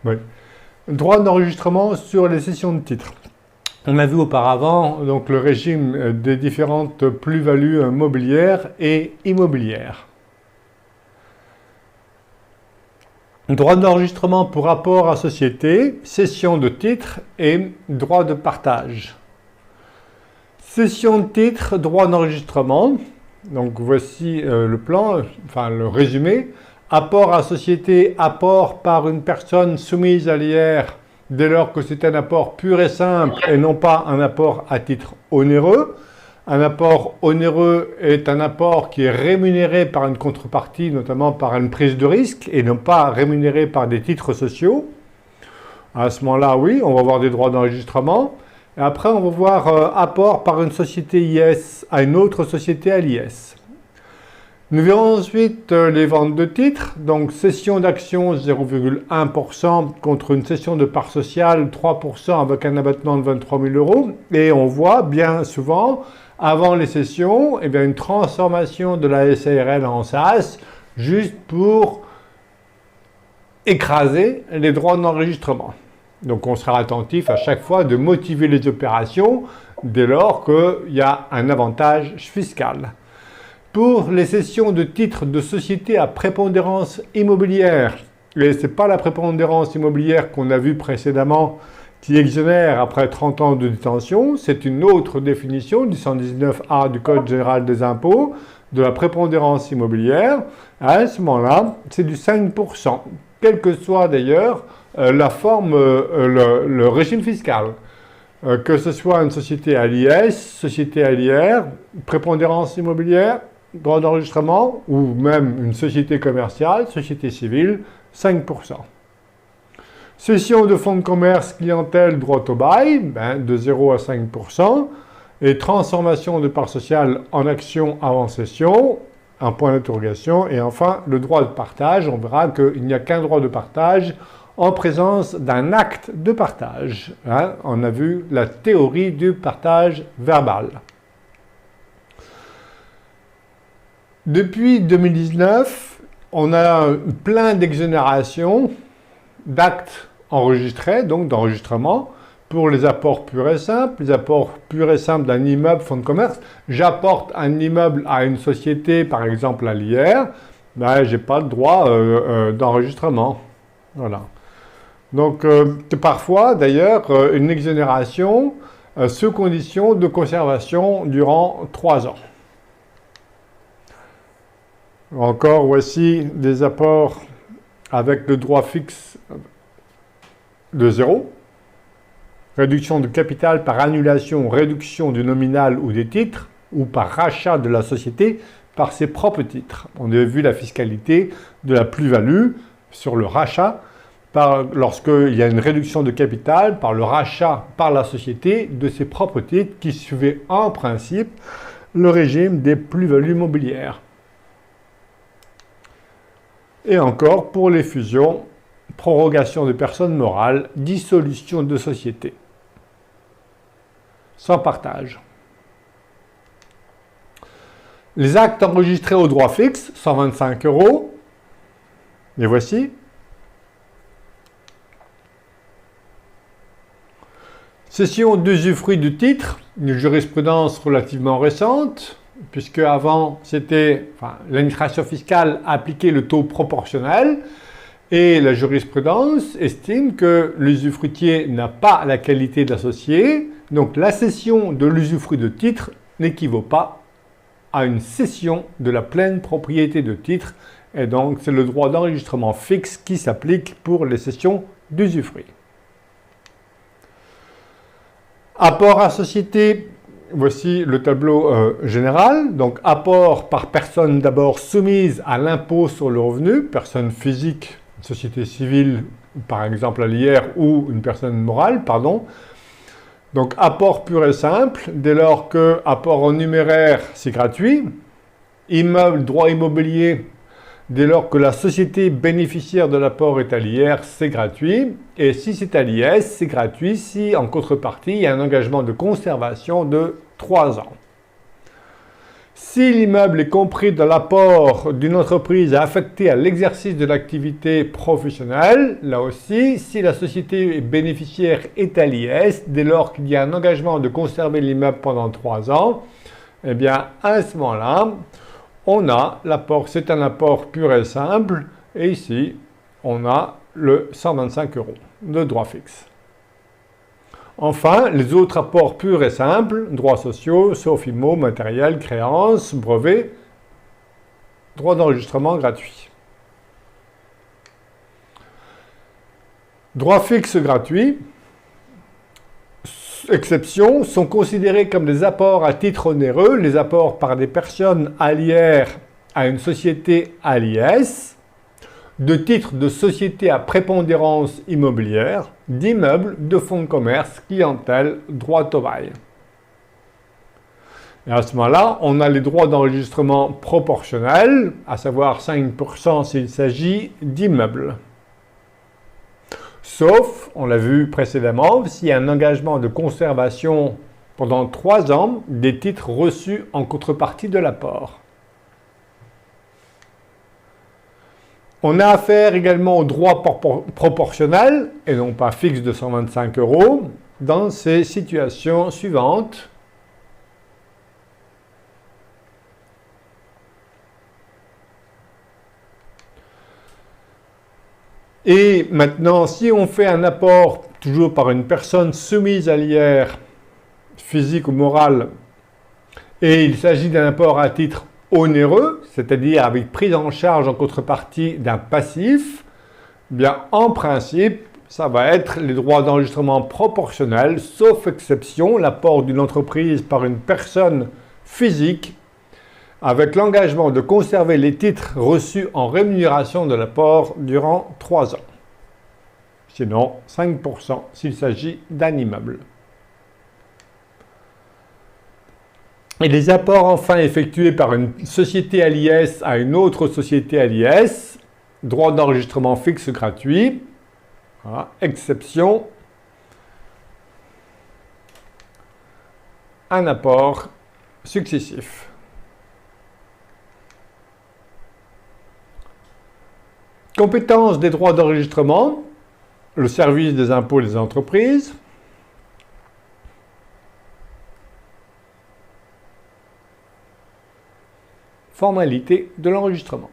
Oui. Droit d'enregistrement sur les cessions de titres. On a vu auparavant donc, le régime des différentes plus-values mobilières et immobilières. Droit d'enregistrement pour rapport à société, cession de titres et droit de partage. Cession de titres, droit d'enregistrement. Donc voici le plan, enfin le résumé. Apport à société, apport par une personne soumise à l'IR dès lors que c'est un apport pur et simple et non pas un apport à titre onéreux. Un apport onéreux est un apport qui est rémunéré par une contrepartie, notamment par une prise de risque, et non pas rémunéré par des titres sociaux. À ce moment-là, oui, on va avoir des droits d'enregistrement. Et après, on va voir apport par une société IS à une autre société à l'IS. Nous verrons ensuite les ventes de titres, donc cession d'actions 0,1% contre une cession de parts sociales 3% avec un abattement de 23 000 €. Et on voit bien souvent, avant les cessions, une transformation de la SARL en SAS, juste pour écraser les droits d'enregistrement. Donc on sera attentif à chaque fois de motiver les opérations dès lors qu'il y a un avantage fiscal. Pour les cessions de titres de sociétés à prépondérance immobilière, et ce n'est pas la prépondérance immobilière qu'on a vue précédemment qui exonère après 30 ans de détention, c'est une autre définition du 119A du Code général des impôts de la prépondérance immobilière. À ce moment-là, c'est du 5%, quelle que soit d'ailleurs la forme, le régime fiscal. Que ce soit une société à l'IS, société à l'IR, prépondérance immobilière, droit d'enregistrement, ou même une société commerciale, société civile, 5%. Cession de fonds de commerce, clientèle, droit au bail, de 0 à 5%. Et transformation de parts sociales en actions avant cession, un point d'interrogation. Et enfin, le droit de partage, on verra qu'il n'y a qu'un droit de partage en présence d'un acte de partage. On a vu la théorie du partage verbal. Depuis 2019, on a plein d'exonérations d'actes enregistrés, donc d'enregistrement, pour les apports purs et simples. Les apports purs et simples d'un immeuble, fonds de commerce. J'apporte un immeuble à une société, par exemple à l'IR, je n'ai pas le droit d'enregistrement. Voilà. Donc, parfois, d'ailleurs, une exonération sous condition de conservation durant 3 ans. Encore, voici des apports avec le droit fixe de 0. Réduction de capital par annulation, réduction du nominal ou des titres, ou par rachat de la société par ses propres titres. On a vu la fiscalité de la plus-value sur le rachat, lorsqu'il y a une réduction de capital par le rachat par la société de ses propres titres qui suivait en principe le régime des plus-values mobilières. Et encore pour les fusions, prorogation de personnes morales, dissolution de société. Sans partage. Les actes enregistrés au droit fixe, 125 €. Les voici. Cession d'usufruit du titre, une jurisprudence relativement récente, puisque avant, l'administration fiscale appliquait le taux proportionnel, et la jurisprudence estime que l'usufruitier n'a pas la qualité d'associé, donc la cession de l'usufruit de titre n'équivaut pas à une cession de la pleine propriété de titre, et donc c'est le droit d'enregistrement fixe qui s'applique pour les cessions d'usufruit. Apport à société, voici le tableau général. Donc apport par personne d'abord soumise à l'impôt sur le revenu, personne physique, une société civile, par exemple à l'IR, ou une personne morale, pardon. Donc apport pur et simple, dès lors que apport en numéraire, c'est gratuit. Immeuble, droit immobilier, dès lors que la société bénéficiaire de l'apport est à l'IR, c'est gratuit. Et si c'est à l'IS, c'est gratuit si en contrepartie, il y a un engagement de conservation de 3 ans. Si l'immeuble est compris dans l'apport d'une entreprise affectée à l'exercice de l'activité professionnelle, là aussi, si la société bénéficiaire est à l'IS, dès lors qu'il y a un engagement de conserver l'immeuble pendant 3 ans, eh bien, à ce moment-là, on a l'apport, c'est un apport pur et simple, et ici, on a le 125 € de droit fixe. Enfin, les autres apports purs et simples, droits sociaux, sauf immo, matériel, créances, brevets, droits d'enregistrement gratuits. Droits fixes gratuits, exceptions, sont considérés comme des apports à titre onéreux, les apports par des personnes alliées à une société à l'IS, de titres de société à prépondérance immobilière, d'immeubles, de fonds de commerce, clientèle, droit au bail. Et à ce moment-là, on a les droits d'enregistrement proportionnels, à savoir 5% s'il s'agit d'immeubles. Sauf, on l'a vu précédemment, s'il y a un engagement de conservation pendant 3 ans des titres reçus en contrepartie de l'apport. On a affaire également aux droits proportionnels, et non pas fixes de 125 € dans ces situations suivantes. Et maintenant, si on fait un apport toujours par une personne soumise à l'IR, physique ou morale, et il s'agit d'un apport à titre onéreux, c'est-à-dire avec prise en charge en contrepartie d'un passif, bien en principe, ça va être les droits d'enregistrement proportionnels, sauf exception, l'apport d'une entreprise par une personne physique avec l'engagement de conserver les titres reçus en rémunération de l'apport durant 3 ans. Sinon, 5% s'il s'agit d'un immeuble. Et les apports enfin effectués par une société à l'IS à une autre société à l'IS, droit d'enregistrement fixe gratuit, voilà, exception, un apport successif. Compétence des droits d'enregistrement, le service des impôts des entreprises. Formalité de l'enregistrement.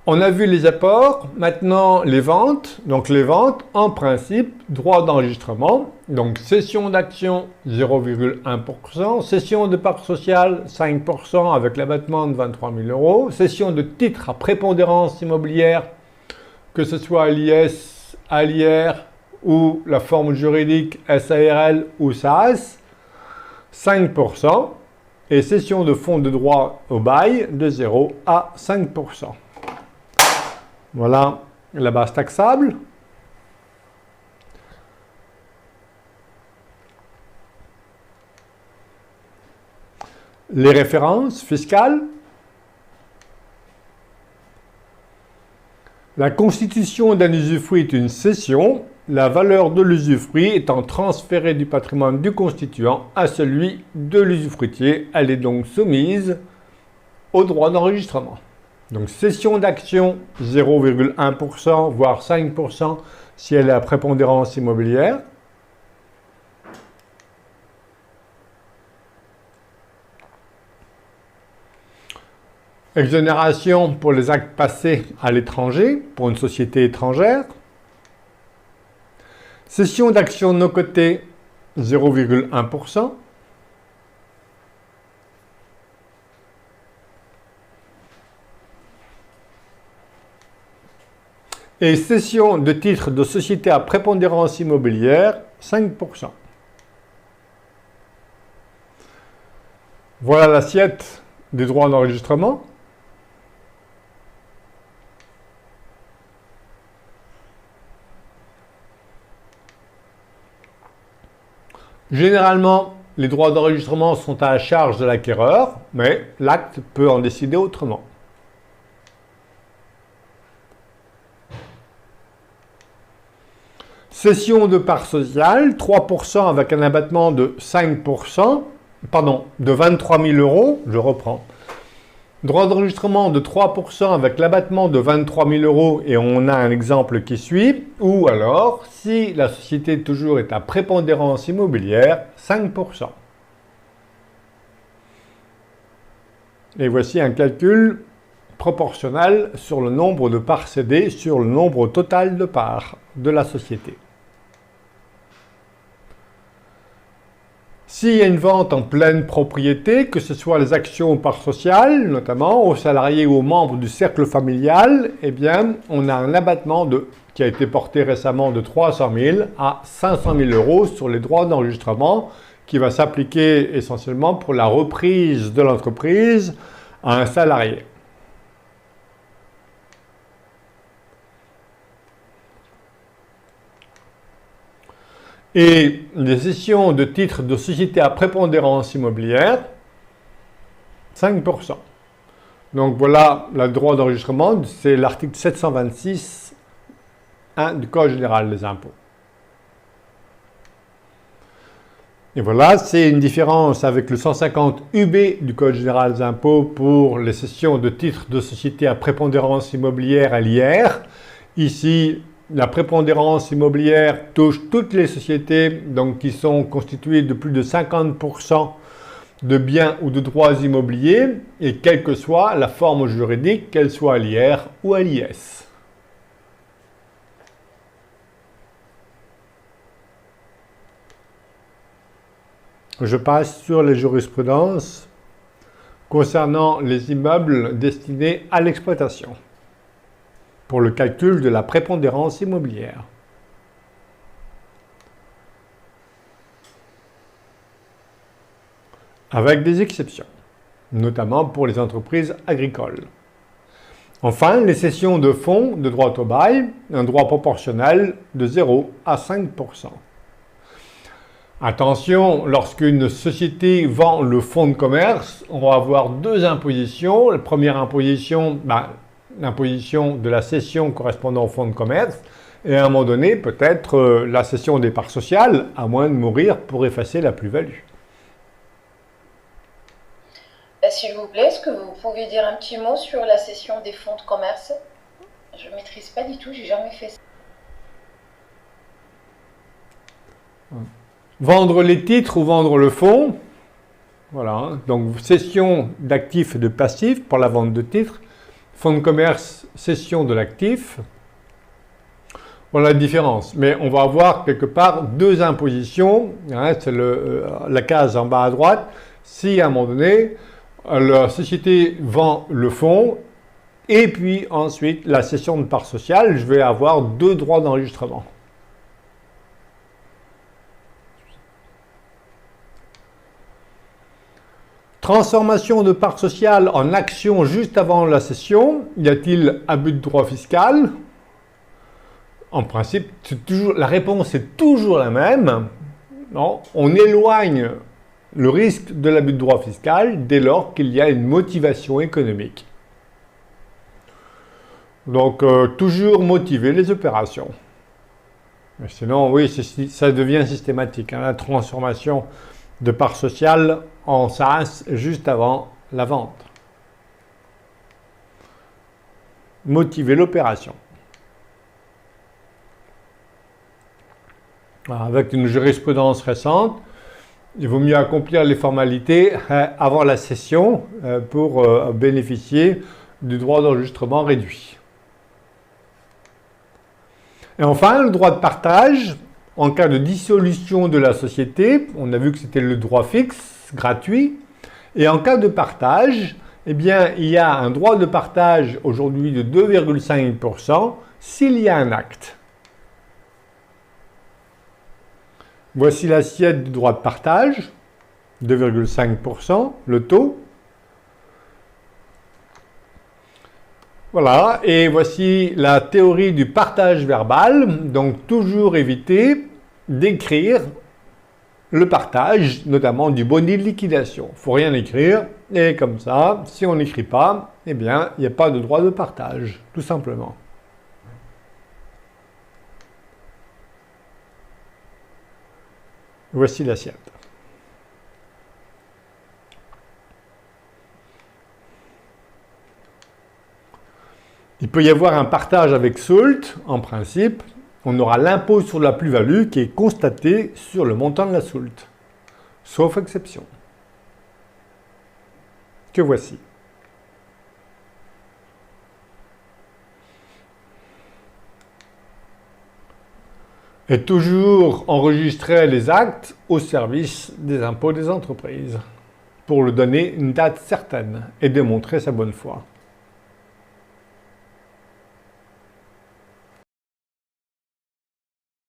On a vu les apports, maintenant les ventes. Donc les ventes, en principe, droit d'enregistrement. Donc cession d'actions 0,1%, cession de parts sociales 5% avec l'abattement de 23 000 €, cession de titres à prépondérance immobilière, que ce soit l'IS, ALIR ou la forme juridique SARL ou SAS, 5%, et cession de fonds de droit au bail de 0 à 5%. Voilà la base taxable. Les références fiscales. La constitution d'un usufruit est une cession, la valeur de l'usufruit étant transférée du patrimoine du constituant à celui de l'usufruitier. Elle est donc soumise au droit d'enregistrement. Donc cession d'actions 0,1% voire 5% si elle est à prépondérance immobilière. Exonération pour les actes passés à l'étranger, pour une société étrangère. Cession d'actions non cotées, 0,1%. Et cession de titres de société à prépondérance immobilière, 5%. Voilà l'assiette des droits d'enregistrement. Généralement, les droits d'enregistrement sont à la charge de l'acquéreur, mais l'acte peut en décider autrement. Cession de parts sociales, 3% avec un abattement de 5%, pardon, de 23 000 euros, je reprends. Droit d'enregistrement de 3% avec l'abattement de 23 000 euros et on a un exemple qui suit. Ou alors, si la société toujours est à prépondérance immobilière, 5%. Et voici un calcul proportionnel sur le nombre de parts cédées sur le nombre total de parts de la société. S'il y a une vente en pleine propriété, que ce soit les actions ou parts sociales, notamment aux salariés ou aux membres du cercle familial, eh bien, on a un abattement qui a été porté récemment de 300 000 à 500 000 euros sur les droits d'enregistrement qui va s'appliquer essentiellement pour la reprise de l'entreprise à un salarié. Et les cessions de titres de société à prépondérance immobilière, 5%. Donc voilà le droit d'enregistrement, c'est l'article 726.1 du Code général des impôts. Et voilà, c'est une différence avec le 150 UB du Code général des impôts pour les cessions de titres de société à prépondérance immobilière à l'IR. Ici, la prépondérance immobilière touche toutes les sociétés donc, qui sont constituées de plus de 50% de biens ou de droits immobiliers et quelle que soit la forme juridique, qu'elle soit à l'IR ou à l'IS. Je passe sur les jurisprudences concernant les immeubles destinés à l'exploitation pour le calcul de la prépondérance immobilière. Avec des exceptions, notamment pour les entreprises agricoles. Enfin, les cessions de fonds de droit au bail, un droit proportionnel de 0 à 5%. Attention, lorsqu'une société vend le fonds de commerce, on va avoir deux impositions. La première imposition, l'imposition de la cession correspondant au fonds de commerce, et à un moment donné, peut-être la cession des parts sociales, à moins de mourir pour effacer la plus-value. S'il vous plaît, est-ce que vous pouvez dire un petit mot sur la cession des fonds de commerce? Je ne maîtrise pas du tout, j'ai jamais fait ça. Vendre les titres ou vendre le fonds, voilà, donc cession d'actifs et de passifs pour la vente de titres, fonds de commerce, cession de l'actif. Voilà la différence, mais on va avoir quelque part deux impositions, hein, c'est la case en bas à droite. Si à un moment donné, la société vend le fonds et puis ensuite la cession de parts sociales, je vais avoir deux droits d'enregistrement. Transformation de parts sociales en actions juste avant la cession, y a-t-il abus de droit fiscal? En principe, la réponse est toujours la même. Non, on éloigne le risque de l'abus de droit fiscal dès lors qu'il y a une motivation économique. Donc, toujours motiver les opérations. Mais sinon, oui, ça devient systématique, hein, la transformation de parts sociales en SAS juste avant la vente. Motiver l'opération. Avec une jurisprudence récente, il vaut mieux accomplir les formalités avant la cession pour bénéficier du droit d'enregistrement réduit. Et enfin, le droit de partage. En cas de dissolution de la société, on a vu que c'était le droit fixe, gratuit. Et en cas de partage, eh bien, il y a un droit de partage aujourd'hui de 2,5% s'il y a un acte. Voici l'assiette du droit de partage, 2,5%, le taux. Voilà, et voici la théorie du partage verbal. Donc, toujours éviter d'écrire le partage, notamment du boni de liquidation. Il ne faut rien écrire, et comme ça, si on n'écrit pas, eh bien, il n'y a pas de droit de partage, tout simplement. Voici l'assiette. Il peut y avoir un partage avec Soult, en principe. On aura l'impôt sur la plus-value qui est constaté sur le montant de la Soult, sauf exception, que voici. Et toujours enregistrer les actes au service des impôts des entreprises pour lui donner une date certaine et démontrer sa bonne foi.